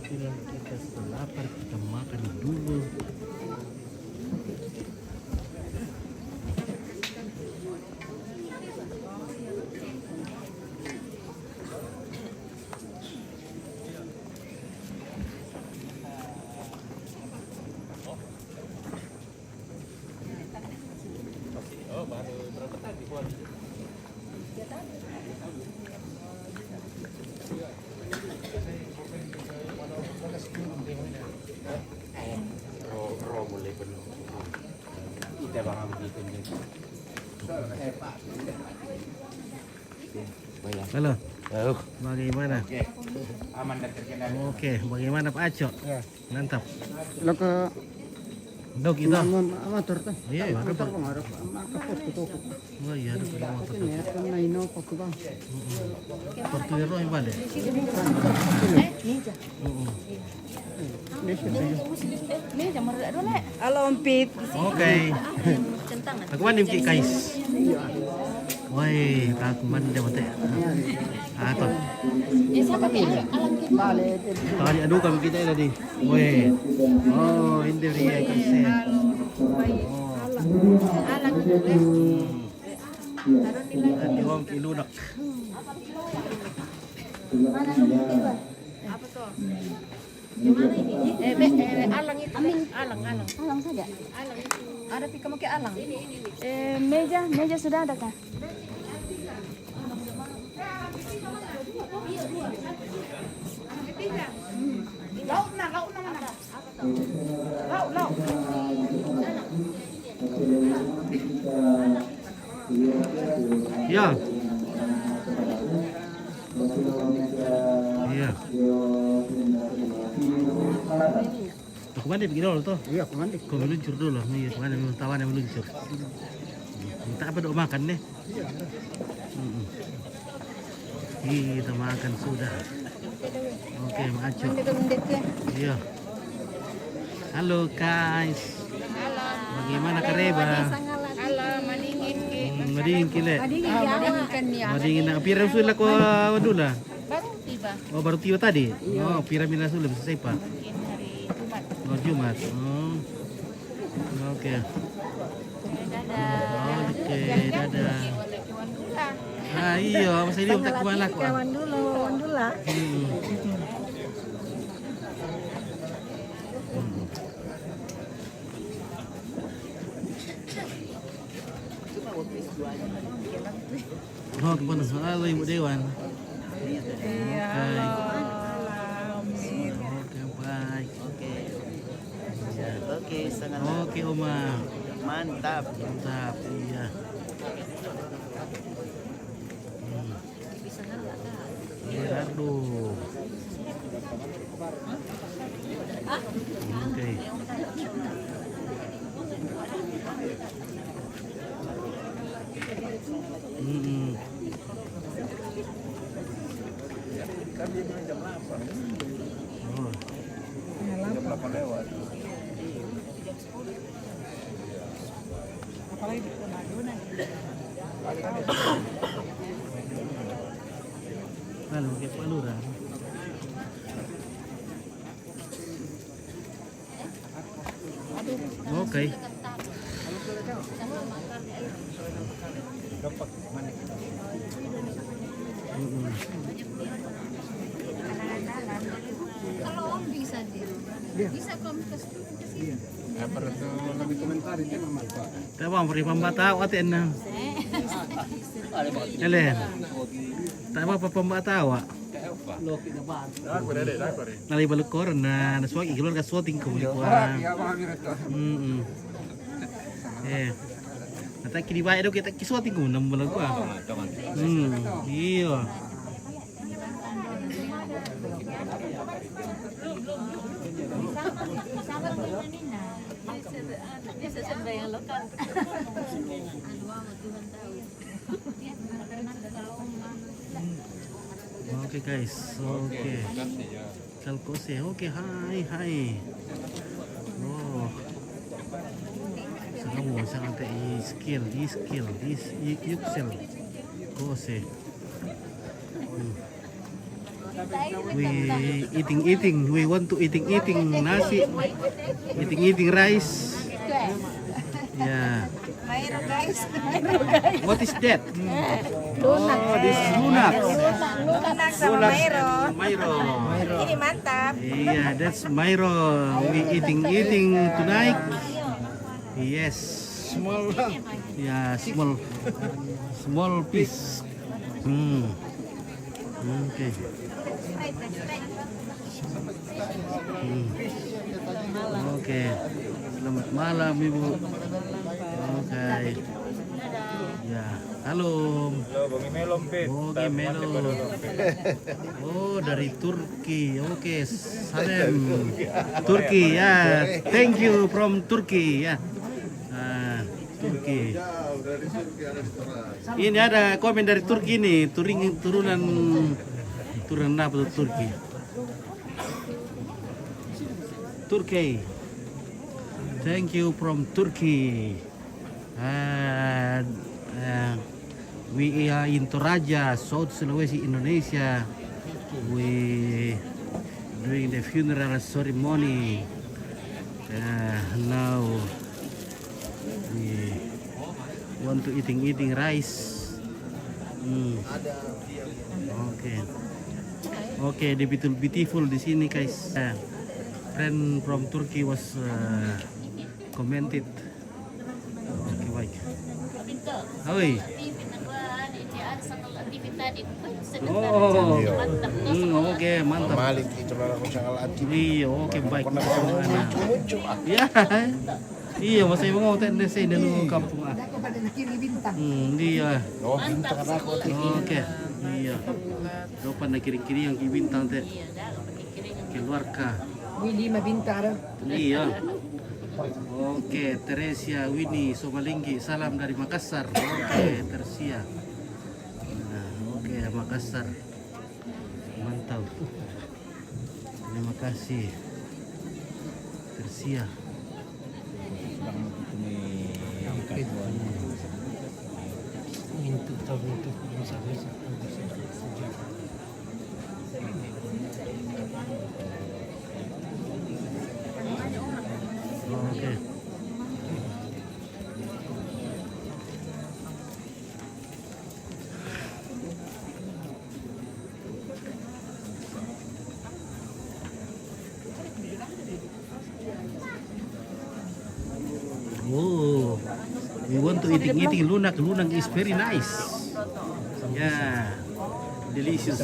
bilang kita lapar, kita makan dulu. Mulai penuh. Kita bakal bikin gitu. Halo, Halo. bagaimana? Oke. Aman dan terkendali. Oke, bagaimana Pak Aco? Ya. Mantap. Lo ke Dok itu. motor tuh. Iya, ada Motor Pak. pengaruh kapot itu. Oh iya, ada pada motor. Ya, kan naino paku bang. Portugal roh iba deh. Halo Ompit. Oke. Aku mandi ki kais. Woi, tak mandi mate. Atau tadi aduh kami kita tadi. Woi. Oh, ini dia kaisnya. Di wong kilunak. Apa tuh? Gimana ini? Alang itu. Alang saja. Alang itu. Ada pika pakai alang. Meja sudah ada kah? Lauk mana? Lauk. Ya. Iya. Aku mandi begini dulu tuh. Iya, aku mandi. Kau meluncur dulu, nih kemana memang tawan yang meluncur. Minta apa dok makan deh? Kita makan sudah. Oke, maco. Iya. Halo guys. Bagaimana Kareba? Halo, maningin ki. Madingin kile. Maningkan ya. Madingin na pira sudah ko wadula. Baru tiba. Oh baru tiba tadi. Oh pira mina sudah bisa pa. Mungkin hari Jumat. Oh Jumat. Oh. Oke. Dadah. Oke, dadah. Boleh cuan dulu lah. Ah iya, masa ini tak kemana ko. Kawan dulu lah. Oh, kemana? Halo Ibu Dewan. Iya. Oke, baik. Oke, sangat Oke, Oma. mantap. Mantap, iya. Gerardo. Oke. Oh. Jam 8 lewat. Apalagi di Pemadunan. Lalu ke Palura. Oke. Kalau Om bisa dia. Bisa komunikasi. Perlu lebih komentar itu memang Pak. Tawang beri pembatau atin na. Jalen. Tawa pa pembatau. Nali balukor na naswag igilor ka swating ko kuan. Ya, Bang Amir itu. Nata kini bae do kita kiswating ko nam balag ko. Iya. Sama dengan Nina. Bisa sembahyang lokal. Tuhan tahu. Oke guys, oke. Kalkose, oke, hai. Oh. Kamu sangat skill, yuksel, kose. We eating. We want to eating nasi. Eating rice. Yeah. Mayro guys. What is that? Oh, this is lunak. Lunak sama Mayro. Mayro. Ini mantap. Yeah, that's Mayro. We eating tonight. Yes. Small lang. Yeah, small piece. Okay. Okay. Selamat malam Ibu. Okay. Ya, halo. Bongi melon pit. Bongi melon. Oh, dari Turki. Oke, Salem. Turki ya. Thank you from Turki ya. Turki. Ini ada komen dari Turki nih, turunan apa tuh Turki? Turki. Thank you from Turki. We are in Toraja, South Sulawesi, Indonesia. We doing the funeral ceremony. Now we want to eating rice. Okay, the beautiful di sini guys. Friend from Turkey was commented. Okay, baik. Oi. Oh, oke, mantap. Malik itu lah aku sangat aktif. Iya, oke, baik. Iya. Iya, masih mau tendensi dulu kampung ah. Iya. Oh, bintang aku. Oke. Iya. Depan na kiri-kiri yang bintang teh. Keluarga. Willy mabintang. Iya. Oke, Teresia Winnie Somalinggi, salam dari Makassar. Oke, Teresia. Oke, Makassar. Mantap. Terima kasih. Teresia. Oke. Oh, we want to eating lunak. Lunak is very nice. Yeah, delicious.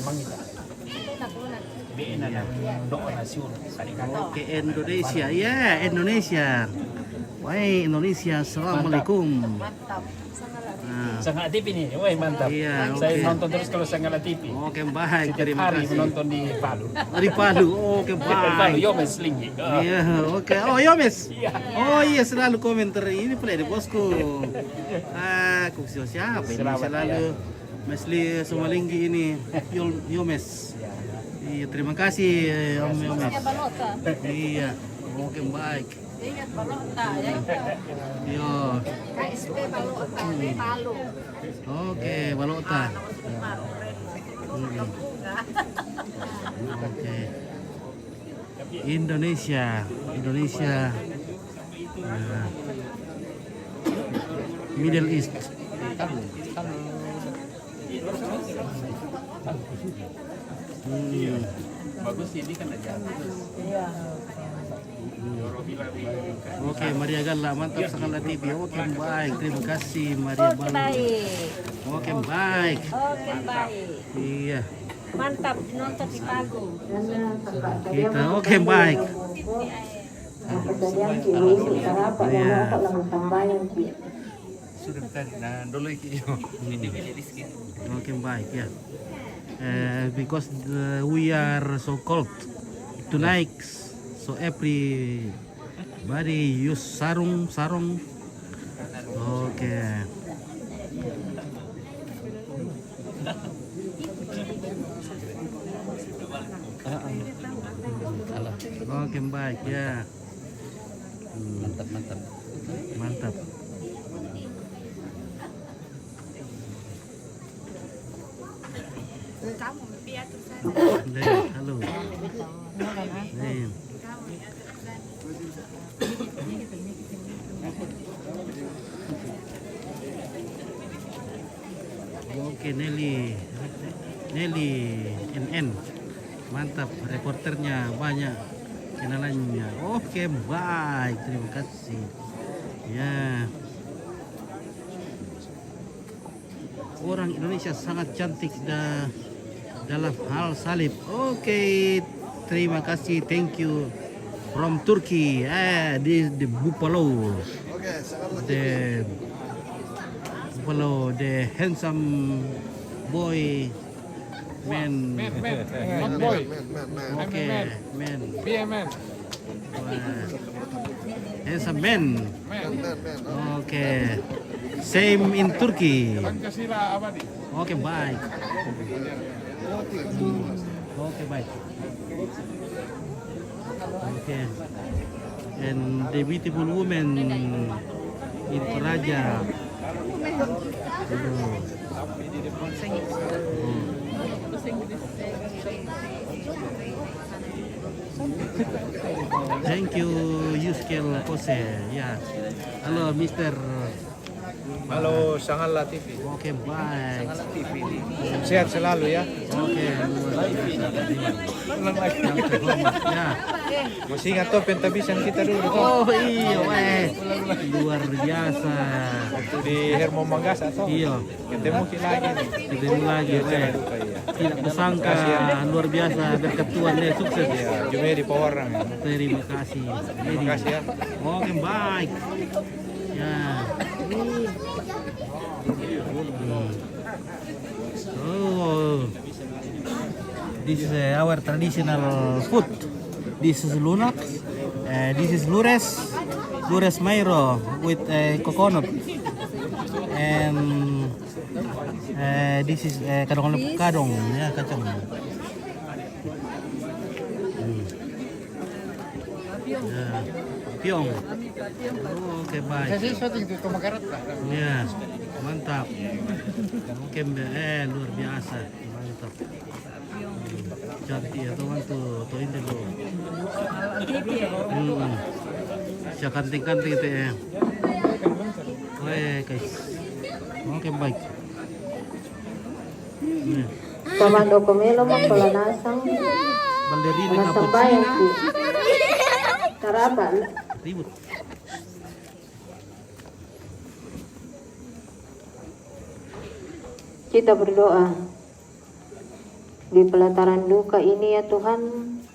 Oke, Indonesia, ya Indonesia. Wahai Indonesia, assalamualaikum. Sangat TV nih, wah mantap. Iya, Saya oke. nonton terus kalau Sangat TV. Oke, baik. Setiap Terima hari kasih. menonton di Palu. Oh, di Palu. Oke, Palu, baik. Yomes Linggi. Iya, oke. Oh, Yomes. Iya. Oh iya, selalu komentar ini pula di bosku. Kuksio siapa ini? Selamat, Selalu Mesli Somalinggi ini. Yomes. Iya, terima kasih Om Yomes. Iya, oke, baik. Ingat balota ya. Yo. KSP balota Palu. Oke, balota. Oke. Indonesia. Middle East. Bagus ini kan aja. Oke, Maria Galla, mantap sekali TV. Oke, baik. Terima kasih Maria Galla. Oke, baik. Oke baik. Iya. Mantap nonton di Palu. Kita oke, baik. Iya. Sudah tadi, nah dulu iki. Oke, baik ya. Because we are so cold tonight, so everybody use sarung. Oke. Oke, baik ya. Mantap. Halo. Oke, Nelly NN, mantap, reporternya banyak kenalannya. Oke, baik, terima kasih ya. Orang Indonesia sangat cantik dalam hal salib. Oke, terima kasih, thank you from Turkey. The buffalo, the handsome boy, man. Not boy. Okay, man. Be a man. Handsome man. Okay. Same in Turkey. Pancasila abadi. Okay, baik. Okay, baik. Okay. And the beautiful woman in Toraja. Thank you, Yuskel Kose. Ya. Halo, Mister. Halo, Sangala TV. Oke, baik. Sehat selalu ya. Oke, ya. Masih ingat tuh pentabisan kita dulu tuh. Oh iya, weh. Luar biasa. Waktu di Hermo Manggas atau? Iya. Ketemu lagi nih. Ketemu lagi, weh. Tidak kusangka, luar biasa, berkat Tuhan ya, sukses. Ya, cuma di Pawarang ya. Terima kasih. Terima kasih ya. Oke, baik. Ya. Oh, this is our traditional food. This is lunak. This is lures mairo with coconut. And this is kadong ya, kacang. Ya, piong. Oh, oke, baik. Ya, mantap. Oke, luar biasa, mantap. Cantik ya teman tuh ini dulu. Siya kanting-kanting itu ya. Oke, guys. Oke, baik. Komando Komelo Makolanasang Ballerina mga kaput. sambayan si Tarapan. Ribut. Kita berdoa di pelataran duka ini ya Tuhan,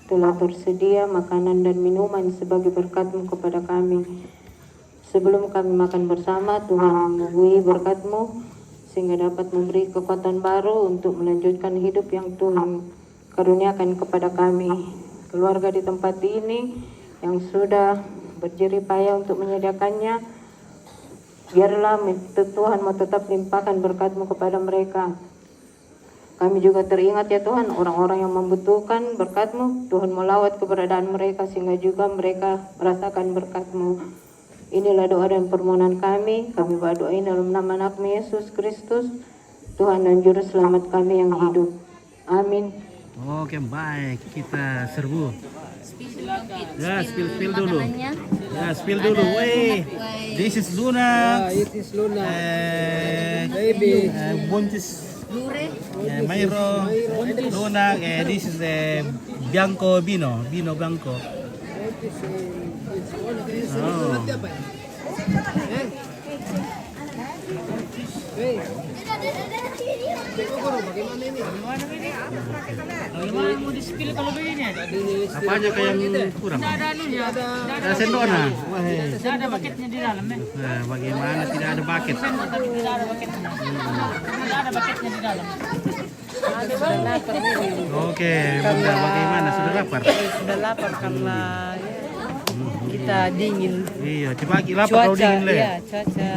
telah tersedia makanan dan minuman sebagai berkat-Mu kepada kami. Sebelum kami makan bersama, Tuhan menguji berkat-Mu sehingga dapat memberi kekuatan baru untuk melanjutkan hidup yang Tuhan karuniakan kepada kami. Keluarga di tempat ini yang sudah berjerih payah untuk menyediakannya, biarlah Tuhan mau tetap limpahkan berkat-Mu kepada mereka. Kami juga teringat ya Tuhan, orang-orang yang membutuhkan berkat-Mu, Tuhan melawat keberadaan mereka sehingga juga mereka merasakan berkat-Mu. Inilah doa dan permohonan kami berdoain dalam nama anak-Mu Yesus Kristus, Tuhan dan Juru Selamat kami yang hidup. Amin. Oke, baik, kita serbu. Ya, spill dulu. Ya, spill dulu. Wait, this is Luna. It is Luna. Baby. Buncis. Mayro. Luna. This is Bianco Bino Bianco. Oh. Bagaimana mau di-spill kalau begini? Apa aja kayak yang kurang? Tidak ada anunya. Ada sendoknya. Tidak ada bucketnya di dalam ya. Nah, bagaimana tidak ada bucket? Tapi tidak ada bucketnya. Tidak ada bucketnya di dalam. Oke, benar, bagaimana? Sudah lapar? Sudah lapar karena kita dingin. Iya, cepat lapar kalau dingin le. Iya, cuaca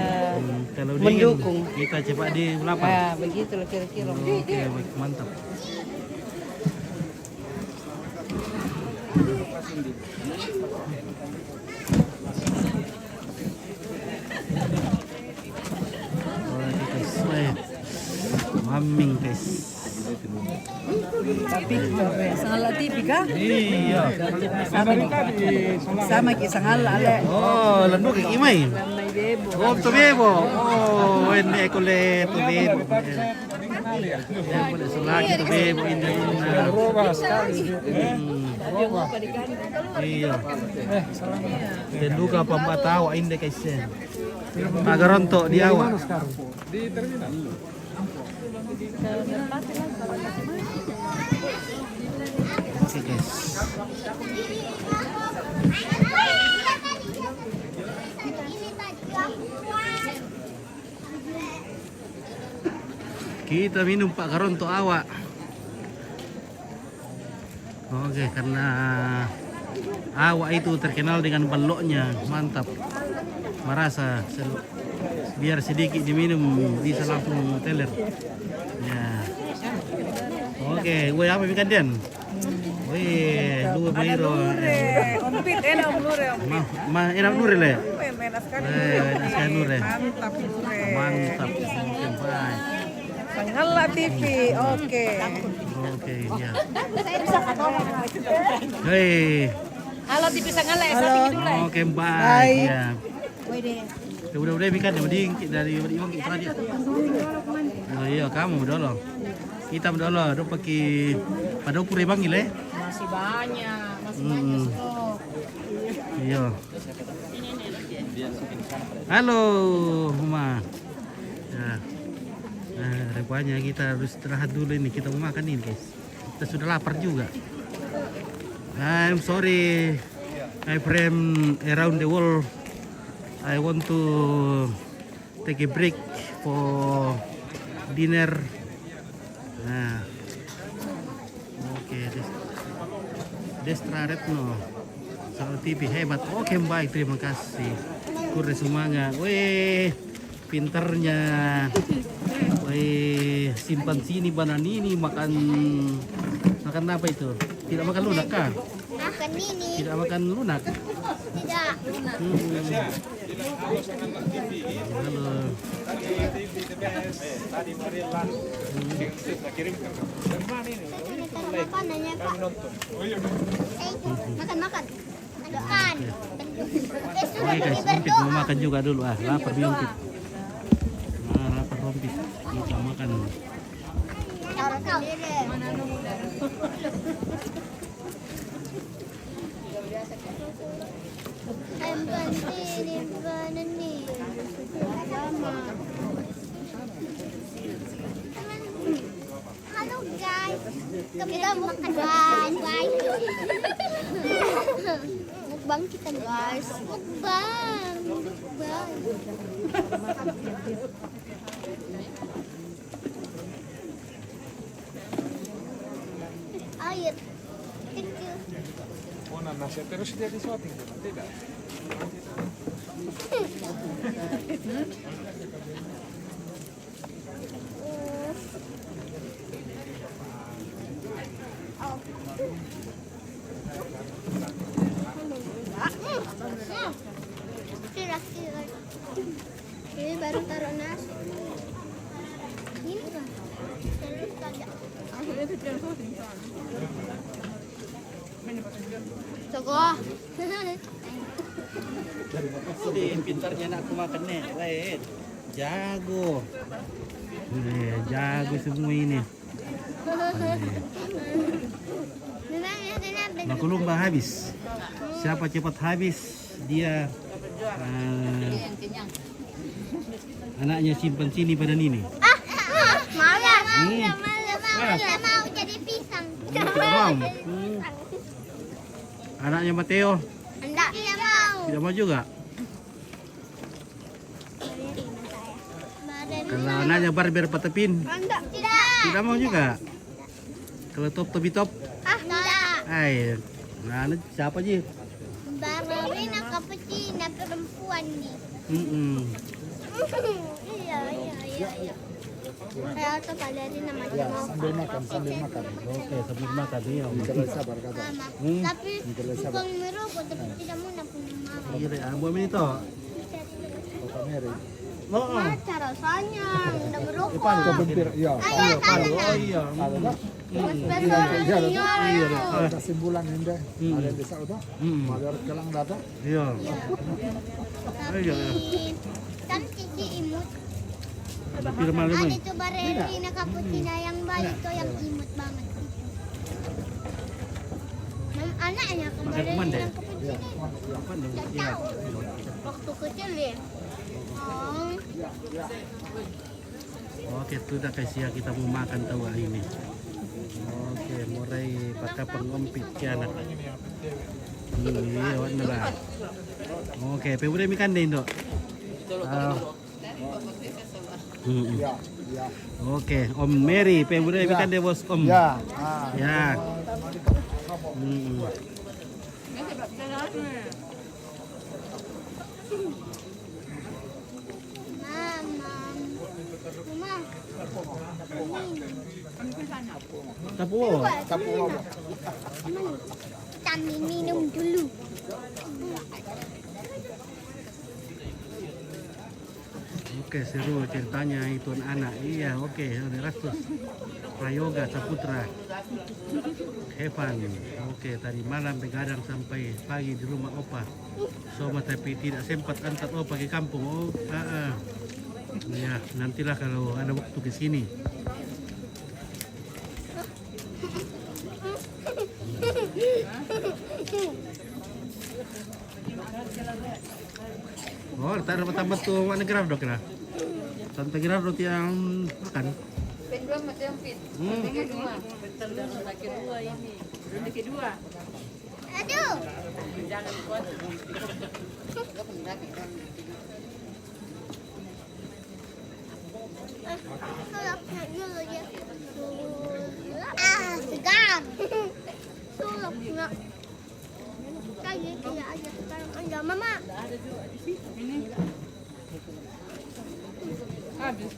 Kalau mendukung. dingin, kita cepat di lapar. Nah, begitulah kira-kira. Oke, baik, mantap. Oke guys, maming guys. Sangala TV kah? Iya. Sama ki sangala ale. Oh, lando kay imay. May bebo. Oh, tubebo. Oh, ini ekole tubebo. Yan pala sa lagi tubebo ini. Iya. Dan duga pambatawa hindi kay sen. Magaronto di awak. Di terminal. Oke guys. Kita minum Pak Garonto awak. Oke, karena awak itu terkenal dengan baloknya, mantap. Merasa biar sedikit diminum bisa langsung teler. Ya. Oke, woi apa ikan den? Woi, dua biro. Ompit enak lure. Enak lure le. Enak sekali. Enak sekali lure. Mantap lure. Mantap. Oke, baik. Sangala TV. Oke. Oke, ya. Hei. Halo TV Sangala ya, sapi dulu. Oke, baik. Ya. Udah ikan ya, dari Iwan kita dia. Oh iya, kamu dulu. Kita dulu, do pakai pada ukur bang ile. Masih banyak, masih stok. Iya. Halo, Mama. Ya. Nah, rupanya kita harus istirahat dulu ini. Kita mau makan ini, guys. Kita sudah lapar juga. I'm sorry, my friend around the world. I want to take a break for dinner. Nah, oke, Destra Retno, Solo TV hebat. Oke, baik, terima kasih. Kurang semangat. Weh, pinternya. Weh, simpan sini bananini makan apa itu? Tidak makan lunak kah? Makan ini. Tidak makan lunak. Tidak. Halo. Makanannya Pak. Makan. Makan. Oke guys, Rompit mau makan juga dulu lapar Rompit. Nah, lapar Rompit. Kita makan. Halo guys, kita makan guys. Mukbang kita guys. Mukbang. Air. Thank you. Oh, nasi terus dia di shooting, tidak? Ini baru taruh nasi. Ini kan. Terus saja. Cogo. Pintarnya anakku makan nih, lain. Jago. Jago semua ini. Makulumba habis. Siapa cepat habis, dia anaknya simpan sini pada Nini. Malas. Tidak mau jadi pisang. Tidak mau. Anaknya Mateo Tidak mau. tidak mau juga. Kalau anaknya Barber Patepin tidak mau juga. Kalau Top Tobi Top, Tidak. nah siapa sih? Barbarina Cappuccina perempuan nih. Iya. Saya tuh kalian namanya mau. Sambil makan. Oke, sambil makan ya. Sabar kata. Tapi bukan merokok, tapi tidak mau marah. Iya, buat ini toh. Kota Mary. Oh, Cara rasanya udah merokok. Kebempir, iya. Ayah, oh iya. Ada Ada sebulan ini. Ada desa udah. Ada kelang datang. Iya. Iya. Kan cici imut. Tapi malam Ada tuh balerina kaputina yang baik tuh yang imut banget. Anaknya ke balerina kaputina. Nggak tahu. Waktu kecil ya. Oke, sudah kasih kita mau makan tahu ini. Oke, mulai pakai pengompit anak. Iya, warna lah. Oke, pemuda ikan deh, Dok. Oke, Om Mary, pemuda ikan deh bos Om. Ya. Ya. Tapu. Kami minum dulu. Oke, seru ceritanya itu anak. Iya, oke, ada Rastus. Prayoga Saputra. Evan. Oke, tadi malam begadang sampai pagi di rumah Opa. Soma tapi tidak sempat antar Opa ke kampung. Oh, ya, nantilah kalau ada waktu ke sini. Oh, taruh tambah tuh mana graf dok lah. Santai graf roti yang makan. Kedua macam fit. Kedua. Kedua ini. Kedua. Aduh. Jangan kuat. Segar. Sulap enggak. Kayak aja sekarang enggak mama. Ini. Habis.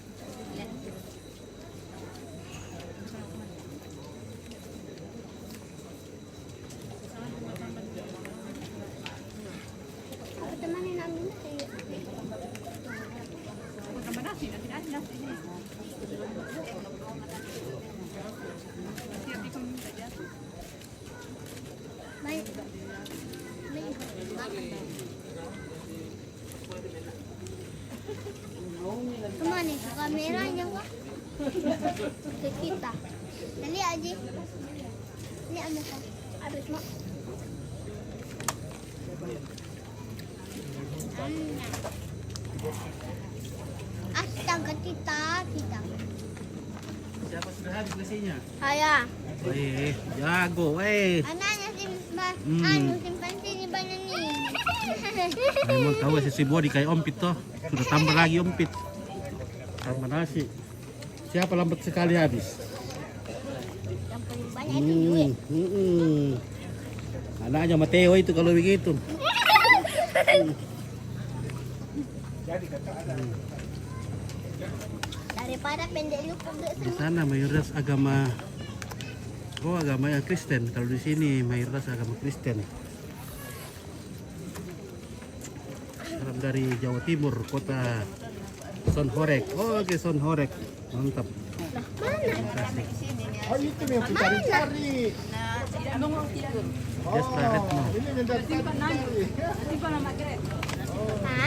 Temanin namin sih. Tambah nasi, nasi. Baik. Kemana kameranya kok? Ke kita. Dali aja. Ini ambil kan. Habis mak. Astaga kita. Siapa sudah habis nasinya? Saya. Wih, jago, Anaknya simpan, simpan sini banyak nih. Emang tahu si Bodi kayak ompit toh. Sudah tambah lagi ompit. Tambah nasi. Siapa lambat sekali habis? Yang paling banyak itu duit. Anaknya Mateo itu kalau begitu. Daripada pendek lu pendek Di sana mayoritas agama agama yang Kristen. Kalau di sini mayoritas agama Kristen. Salam dari Jawa Timur, kota Sonhorek. Oke, Sonhorek. Mantap. Terima kasih. Oh, itu yang kita cari. Destra Retno. Ini yang cari.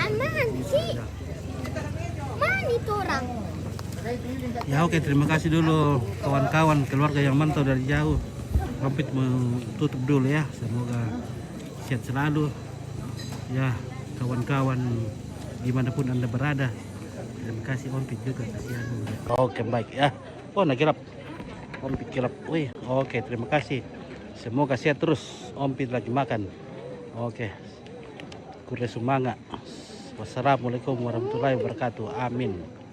aman sih. Mana itu orang? Ya oke, terima kasih dulu kawan-kawan keluarga yang mantau dari jauh. Ompit mau tutup dulu ya. Semoga sehat selalu. Ya, kawan-kawan dimanapun Anda berada. Terima kasih Ompit juga kasihan. Oke, baik ya. Oh, nak kirap. Ompit kirap. Wih, oke, terima kasih. Semoga sehat terus. Ompit lagi makan. Oke. Kure sumanga. Wassalamualaikum warahmatullahi wabarakatuh. Amin.